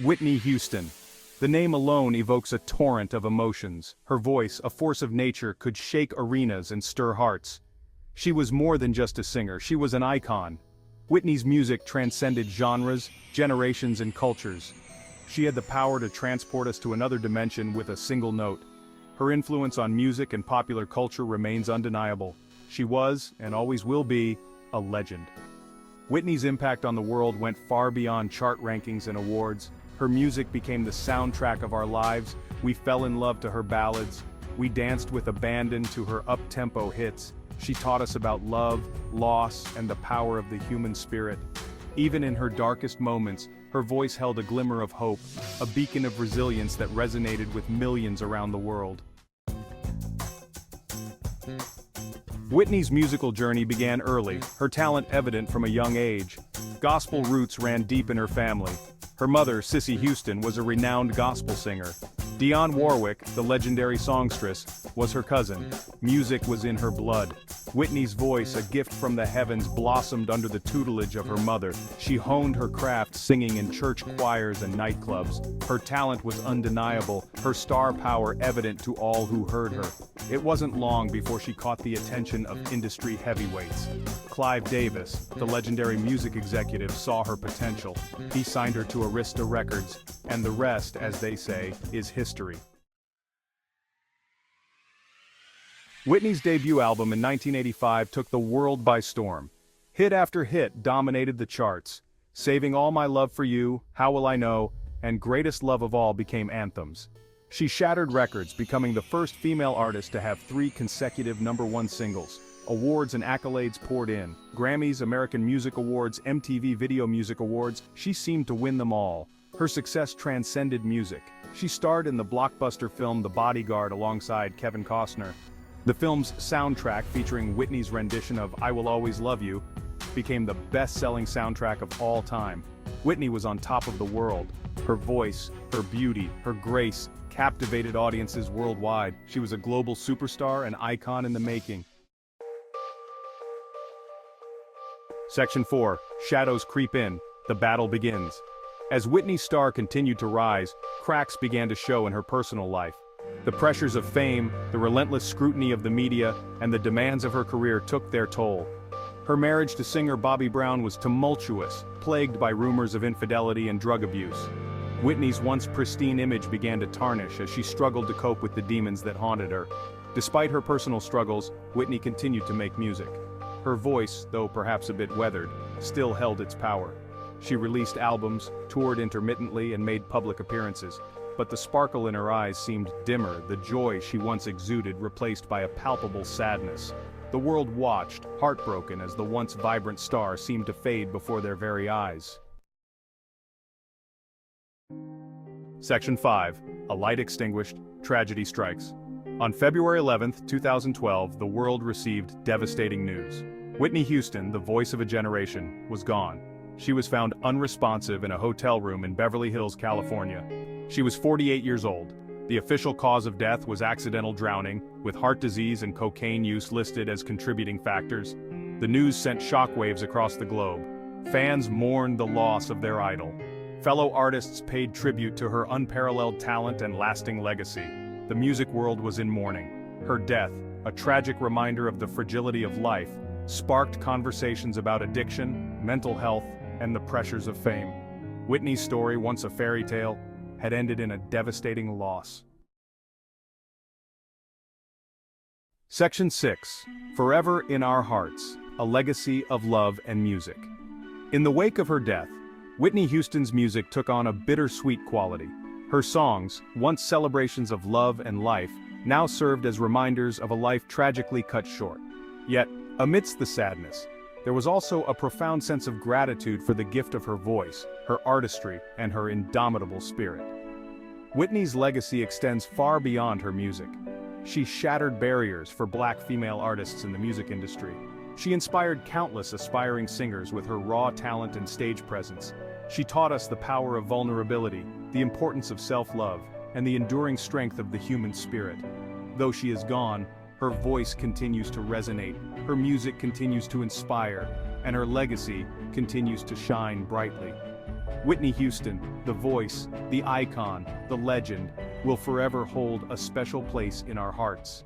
Whitney Houston. The name alone evokes a torrent of emotions. Her voice, a force of nature, could shake arenas and stir hearts. She was more than just a singer, she was an icon. Whitney's music transcended genres, generations, and cultures. She had the power to transport us to another dimension with a single note. Her influence on music and popular culture remains undeniable. She was, and always will be, a legend. Whitney's impact on the world went far beyond chart rankings and awards. Her music became the soundtrack of our lives. We fell in love to her ballads. We danced with abandon to her up-tempo hits. She taught us about love, loss, and the power of the human spirit. Even in her darkest moments, her voice held a glimmer of hope, a beacon of resilience that resonated with millions around the world. Whitney's musical journey began early, her talent evident from a young age. Gospel roots ran deep in her family. Her mother, Whitney Houston, was a renowned gospel singer. Dionne Warwick, the legendary songstress, was her cousin. Music was in her blood. Whitney's voice, a gift from the heavens, blossomed under the tutelage of her mother. She honed her craft singing in church choirs and nightclubs. Her talent was undeniable, her star power evident to all who heard her. It wasn't long before she caught the attention of industry heavyweights. Clive Davis, the legendary music executive, saw her potential. He signed her to Arista Records, and the rest, as they say, is history. Whitney's debut album in 1985 took the world by storm. Hit after hit dominated the charts. Saving All My Love for You, How Will I Know, and Greatest Love of All became anthems. She shattered records, becoming the first female artist to have 3 consecutive #1 singles. Awards and accolades poured in. Grammys, American Music Awards, MTV Video Music Awards, she seemed to win them all. Her success transcended music. She starred in the blockbuster film The Bodyguard alongside Kevin Costner. The film's soundtrack, featuring Whitney's rendition of I Will Always Love You, became the best-selling soundtrack of all time. Whitney was on top of the world. Her voice, her beauty, her grace captivated audiences worldwide. She was a global superstar, an icon in the making. Section 4. Shadows Creep In. The Battle Begins. As Whitney's star continued to rise, cracks began to show in her personal life. The pressures of fame, the relentless scrutiny of the media, and the demands of her career took their toll. Her marriage to singer Bobby Brown was tumultuous, plagued by rumors of infidelity and drug abuse. Whitney's once pristine image began to tarnish as she struggled to cope with the demons that haunted her. Despite her personal struggles, Whitney continued to make music. Her voice, though perhaps a bit weathered, still held its power. She released albums, toured intermittently, and made public appearances. But the sparkle in her eyes seemed dimmer, the joy she once exuded replaced by a palpable sadness. The world watched, heartbroken, as the once vibrant star seemed to fade before their very eyes. Section 5. A light extinguished, tragedy strikes. On February 11, 2012, the world received devastating news. Whitney Houston, the voice of a generation, was gone. She was found unresponsive in a hotel room in Beverly Hills, California. She was 48 years old. The official cause of death was accidental drowning, with heart disease and cocaine use listed as contributing factors. The news sent shockwaves across the globe. Fans mourned the loss of their idol. Fellow artists paid tribute to her unparalleled talent and lasting legacy. The music world was in mourning. Her death, a tragic reminder of the fragility of life, sparked conversations about addiction, mental health, and the pressures of fame. Whitney's story, once a fairy tale, had ended in a devastating loss. Section 6. Forever in Our Hearts, a legacy of love and music. In the wake of her death, Whitney Houston's music took on a bittersweet quality. Her songs, once celebrations of love and life, now served as reminders of a life tragically cut short. Yet, amidst the sadness, there was also a profound sense of gratitude for the gift of her voice, her artistry, and her indomitable spirit. Whitney's legacy extends far beyond her music. She shattered barriers for Black female artists in the music industry. She inspired countless aspiring singers with her raw talent and stage presence. She taught us the power of vulnerability, the importance of self-love, and the enduring strength of the human spirit. Though she is gone, her voice continues to resonate, her music continues to inspire, and her legacy continues to shine brightly. Whitney Houston, the voice, the icon, the legend, will forever hold a special place in our hearts.